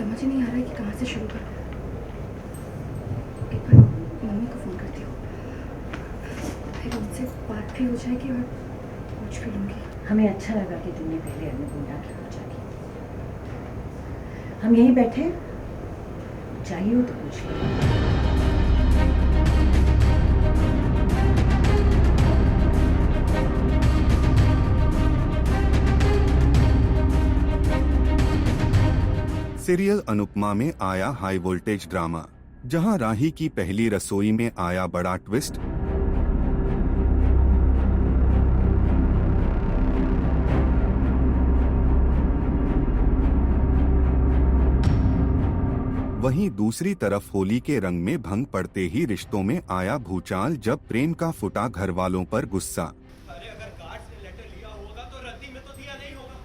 समझ ही नहीं आ रहा है कि कहाँ से शुरू करूँ। एक बार मम्मी को फ़ोन करती हूँ, फिर उनसे बात भी हो जाएगी और पूछ भी लूँगी। हमें अच्छा लगा कि तुमने पहले अन्नपूर्णा की पूजा की। हम यहीं बैठे, चाहिए हो तो पूछ लो। सीरियल अनुपमा में आया हाई वोल्टेज ड्रामा, जहां राही की पहली रसोई में आया बड़ा ट्विस्ट। वहीं दूसरी तरफ होली के रंग में भंग पड़ते ही रिश्तों में आया भूचाल, जब प्रेम का फुटा घर वालों पर गुस्सा। अरे अगर गार्ड ने लेटर लिया होगा तो रद्दी में तो दिया नहीं होगा,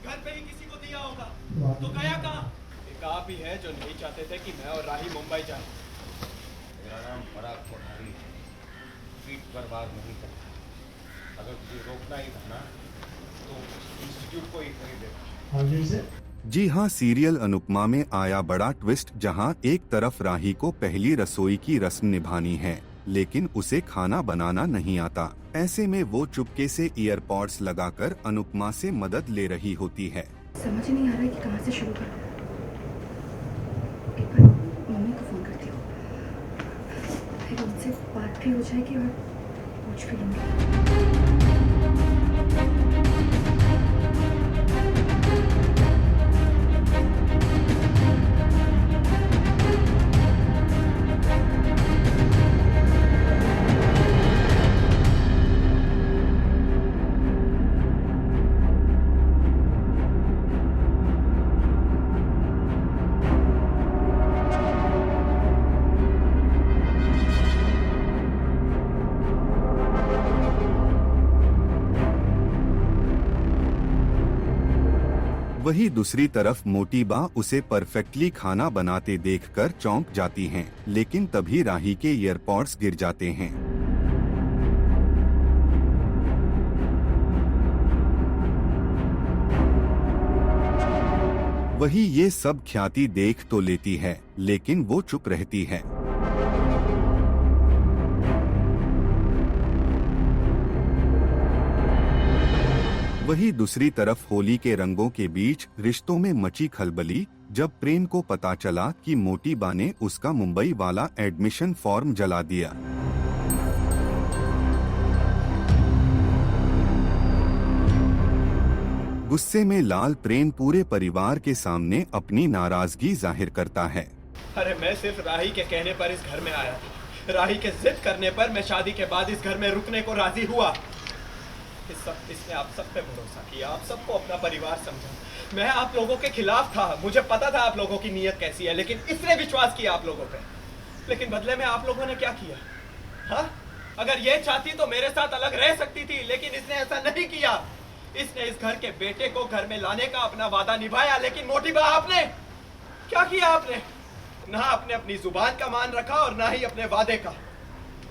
घर पे ही किसी को दिया होगा, तो गया कहाँ? एक आप ही है जो नहीं चाहते थे कि मैं और राही मुंबई जाए। मेरा नाम पराग कोठारी, पीठ पर बात नहीं करता। अगर तुझे रोकना ही था ना तो इंस्टीट्यूट को ही खरीदे। जी हां, सीरियल अनुपमा में आया बड़ा ट्विस्ट, जहां एक तरफ राही को पहली रसोई की रस्म निभानी है, लेकिन उसे खाना बनाना नहीं आता। ऐसे में वो चुपके से ईयरपॉड्स लगाकर अनुपमा से मदद ले रही होती है। समझ ही नहीं आ रहा है कि कहाँ से शुरू करूँ। एक बार मम्मी को फ़ोन करती हूँ, फिर उनसे बात भी हो जाएगी और पूछ भी लूँगी। वहीं दूसरी तरफ मोटी बा उसे परफेक्टली खाना बनाते देखकर चौंक जाती हैं, लेकिन तभी राही के ईयरपॉड्स गिर जाते हैं। वही ये सब ख्याति देख तो लेती है, लेकिन वो चुप रहती है। वही दूसरी तरफ होली के रंगों के बीच रिश्तों में मची खलबली, जब प्रेम को पता चला कि मोटी बा ने उसका मुंबई वाला एडमिशन फॉर्म जला दिया। गुस्से में लाल प्रेम पूरे परिवार के सामने अपनी नाराजगी जाहिर करता है। अरे मैं सिर्फ राही के कहने पर इस घर में आया था, राही के जिद करने पर मैं शादी के बाद इस घर में रुकने को राजी हुआ। इसने आप सब पे भरोसा किया, आप सबको अपना परिवार समझा। मैं आप लोगों के खिलाफ था, मुझे पता था आप लोगों की नीयत कैसी है, लेकिन इसने विश्वास किया आप लोगों पे। लेकिन बदले में आप लोगों ने क्या किया? हाँ, अगर ये चाहती तो मेरे साथ अलग रह सकती थी, लेकिन इसने ऐसा नहीं किया। इसने इस घर के बेटे को घर में लाने का अपना वादा निभाया, लेकिन मोटी बा आपने क्या किया? आपने ना आपने अपनी जुबान का मान रखा और ना ही अपने वादे का।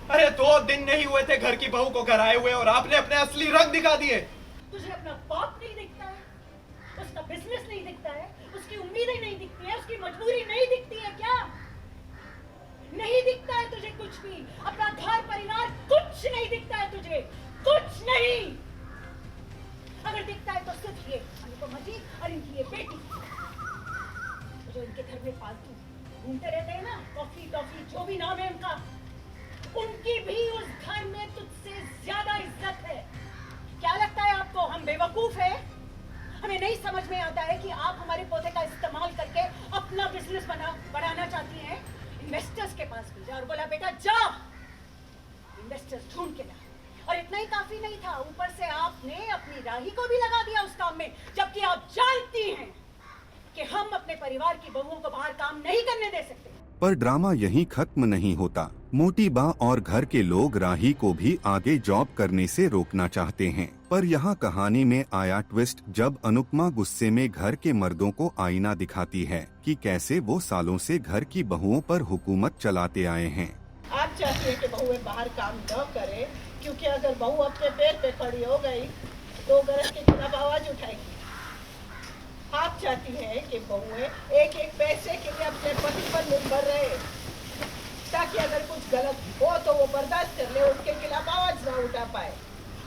अरे 2 दिन नहीं हुए थे घर की बहू को घर आए हुए और आपने अपने असली रंग दिखा दिए। तुझे अपना बाप नहीं दिखता है, उसका बिजनेस नहीं दिखता है, उसकी उम्मीदें नहीं दिखती है, उसकी मजबूरी नहीं दिखती है क्या? नहीं दिखता है तुझे कुछ भी, अपना घर परिवार कुछ नहीं दिखता है तुझे, कुछ नहीं। अगर दिखता है तो सिर्फ ये अनुपमा जी और इनकी ये बेटी, जो इनके घर में फालतू घूमते रहते हैं ना, कॉफी टॉफी जो भी नाम है उनका, उनकी भी उस घर में तुझसे ज्यादा इज्जत है। क्या लगता है आपको हम बेवकूफ है? हमें नहीं समझ में आता है कि आप हमारे पोते का इस्तेमाल करके अपना बिजनेस बढ़ाना चाहती हैं। इन्वेस्टर्स के पास भेजा और बोला बेटा जा इन्वेस्टर्स ढूंढ के ला, और इतना ही काफी नहीं था, ऊपर से आपने अपनी राही को भी लगा दिया उस काम में, जबकि आप जानती हैं कि हम अपने परिवार की बहुओं को बाहर काम नहीं करने दे सकते। पर ड्रामा यहीं खत्म नहीं होता। मोटी बा और घर के लोग राही को भी आगे जॉब करने से रोकना चाहते हैं। पर यहाँ कहानी में आया ट्विस्ट, जब अनुपमा गुस्से में घर के मर्दों को आईना दिखाती है कि कैसे वो सालों से घर की बहुओं पर हुकूमत चलाते आए हैं। आप चाहती हैं कि बहुएं बाहर काम न करें, क्योंकि अगर बहू अपने पैर पे खड़ी हो गई तो घर के खिलाफ आवाज उठाएगी। आप चाहती हैं कि बहुएं एक एक पैसे कर ले, उसके खिलाफ आवाज ना उठा पाए।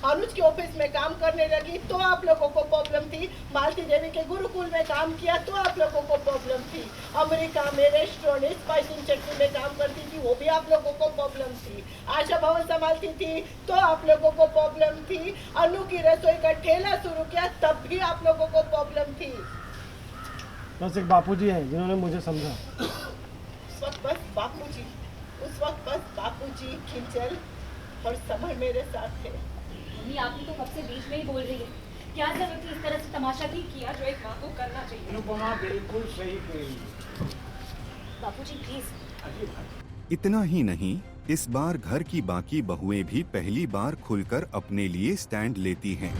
अनुज के ऑफिस में काम करने लगी तो आप लोगों को प्रॉब्लम थी, मालती देवी के गुरुकुल में काम किया तो आप लोगों को प्रॉब्लम थी, अमेरिका में रेस्टोरेंट स्पाइसिंग चटनी में काम करती थी, वो भी आप लोगों को प्रॉब्लम थी, आशा भवन संभालती थी तो आप लोगों को प्रॉब्लम थी, अनु की रसोई का ठेला शुरू किया तब भी आप लोगों को प्रॉब्लम थी। बस एक बापूजी हैं जिन्होंने मुझे समझा। उस वक्त बस बापूजी खिंचल और समर मेरे साथ थे। मम्मी आप ही तो कब से बीच में ही बोल रही है, क्या जरूरत थी इस तरह से तमाशा ठीक किया जो एक माँ को करना चाहिए। अनुपमा बिल्कुल सही कही। बापूजी प्लीज। इतना ही नहीं, इस बार घर की बाकी बहुएं भी पहली बार खुलकर अपने लिए स्टैंड लेती हैं।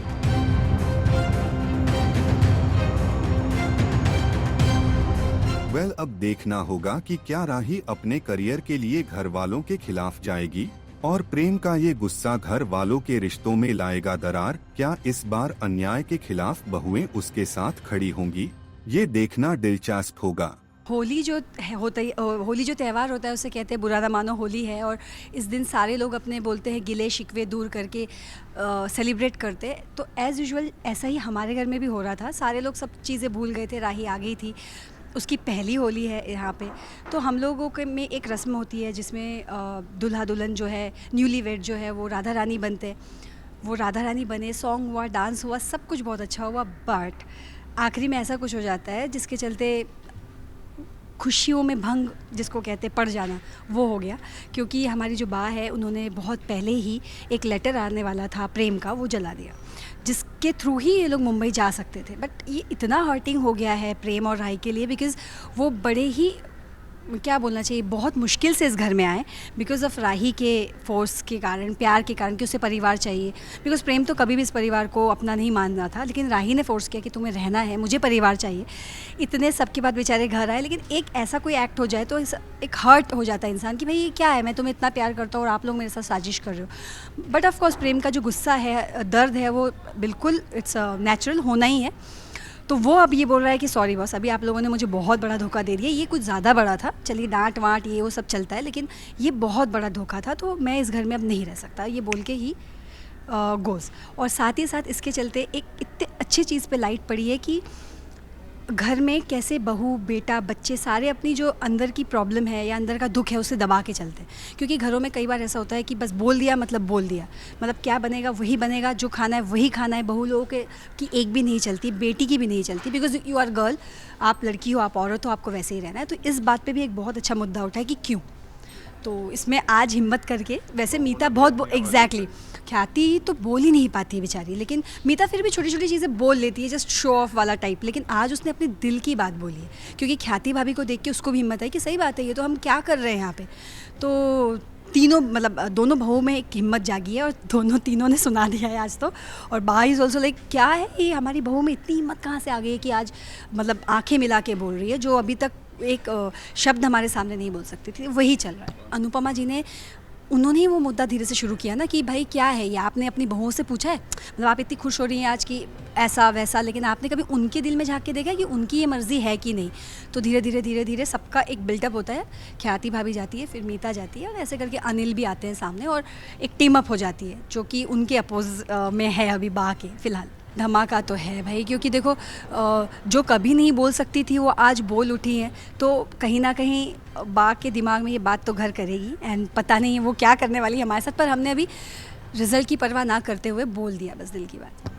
अब देखना होगा कि क्या राही अपने करियर के लिए घर वालों के खिलाफ जाएगी और प्रेम का ये गुस्सा घर वालों के रिश्तों में लाएगा दरार। क्या इस बार अन्याय के खिलाफ बहुएं उसके साथ खड़ी होंगी, ये देखना दिलचस्प होगा। होली जो त्यौहार होता है उसे कहते हैं बुरा ना मानो होली है, और इस दिन सारे लोग अपने बोलते हैं गिले शिकवे दूर करके सेलिब्रेट करते हैं। तो एज़ यूजुअल ऐसा ही हमारे घर में भी हो रहा था, सारे लोग सब चीज़ें भूल गए थे, राही आ गई थी, उसकी पहली होली है यहाँ पे। तो हम लोगों के में एक रस्म होती है जिसमें दूल्हा दुल्हन जो है न्यूली वेड जो है वो राधा रानी बनते हैं। वो राधा रानी बने, सॉन्ग हुआ, डांस हुआ, सब कुछ बहुत अच्छा हुआ, बट आखिरी में ऐसा कुछ हो जाता है जिसके चलते खुशियों में भंग जिसको कहते हैं पड़ जाना, वो हो गया। क्योंकि हमारी जो बा है उन्होंने बहुत पहले ही एक लेटर आने वाला था प्रेम का, वो जला दिया, जिसके थ्रू ही ये लोग मुंबई जा सकते थे। बट ये इतना हर्टिंग हो गया है प्रेम और राही के लिए, बिकॉज़ वो बड़े ही क्या बोलना चाहिए बहुत मुश्किल से इस घर में आए बिकॉज़ ऑफ राही के फोर्स के कारण, प्यार के कारण कि उसे परिवार चाहिए। बिकॉज़ प्रेम तो कभी भी इस परिवार को अपना नहीं मान रहा था, लेकिन राही ने फोर्स किया कि तुम्हें रहना है, मुझे परिवार चाहिए। इतने सबके बाद बेचारे घर आए, लेकिन एक ऐसा कोई एक्ट हो जाए तो एक हर्ट हो जाता है इंसान कि भाई ये क्या है, मैं तुम्हें इतना प्यार करता हूँ और आप लोग मेरे साथ साजिश कर रहे हो। बट ऑफकोर्स प्रेम का जो गुस्सा है, दर्द है, वो बिल्कुल इट्स नेचुरल होना ही है। तो वो अब ये बोल रहा है कि सॉरी बॉस, अभी आप लोगों ने मुझे बहुत बड़ा धोखा दे दिया, ये कुछ ज़्यादा बड़ा था, चलिए डांट वाट ये वो सब चलता है, लेकिन ये बहुत बड़ा धोखा था, तो मैं इस घर में अब नहीं रह सकता, ये बोल के ही गोज़। और साथ ही साथ इसके चलते एक इतने अच्छी चीज़ पे लाइट पड़ी है कि घर में कैसे बहू बेटा बच्चे सारे अपनी जो अंदर की प्रॉब्लम है या अंदर का दुख है उसे दबा के चलते हैं। क्योंकि घरों में कई बार ऐसा होता है कि बस बोल दिया मतलब बोल दिया, मतलब क्या बनेगा वही बनेगा, जो खाना है वही खाना है। बहू लोगों के की एक भी नहीं चलती, बेटी की भी नहीं चलती, बिकॉज यू आर गर्ल, आप लड़की हो, आप औरत हो, आपको वैसे ही रहना है। तो इस बात पर भी एक बहुत अच्छा मुद्दा उठा है कि क्यों। तो इसमें आज हिम्मत करके, वैसे मीता बहुत एग्जैक्टली ख्याति तो बोल ही नहीं पाती है बेचारी, लेकिन मीता फिर भी छोटी छोटी चीज़ें बोल लेती है, जस्ट शो ऑफ वाला टाइप। लेकिन आज उसने अपने दिल की बात बोली है, क्योंकि ख्याति भाभी को देख के उसको भी हिम्मत है कि सही बात है, ये तो हम क्या कर रहे हैं यहाँ पे। तो तीनों मतलब दोनों बहुओं में एक हिम्मत जागी है और तीनों ने सुना दिया है आज तो। और बा इज़ ऑल्सो लाइक क्या है ये, हमारी बहू में इतनी हिम्मत कहाँ से आ गई है कि आज मतलब आंखें मिला के बोल रही है, जो अभी तक एक शब्द हमारे सामने नहीं बोल सकती थी, वही चल रहा है। अनुपमा जी ने उन्होंने ही वो मुद्दा धीरे से शुरू किया ना कि भाई क्या है ये, आपने अपनी बहुओं से पूछा है, मतलब आप इतनी खुश हो रही हैं आज की ऐसा वैसा, लेकिन आपने कभी उनके दिल में झांक के देखा है कि उनकी ये मर्ज़ी है कि नहीं। तो धीरे धीरे सबका एक बिल्टअप होता है, ख्याति भाभी जाती है, फिर मीता जाती है, और ऐसे करके अनिल भी आते हैं सामने, और एक टीम अप हो जाती है जो कि उनके अपोज में है अभी बा के फ़िलहाल। धमाका तो है भाई, क्योंकि देखो जो कभी नहीं बोल सकती थी वो आज बोल उठी हैं, तो कहीं ना कहीं बा के दिमाग में ये बात तो घर करेगी। एंड पता नहीं है वो क्या करने वाली है हमारे साथ, पर हमने अभी रिज़ल्ट की परवाह ना करते हुए बोल दिया बस दिल की बात।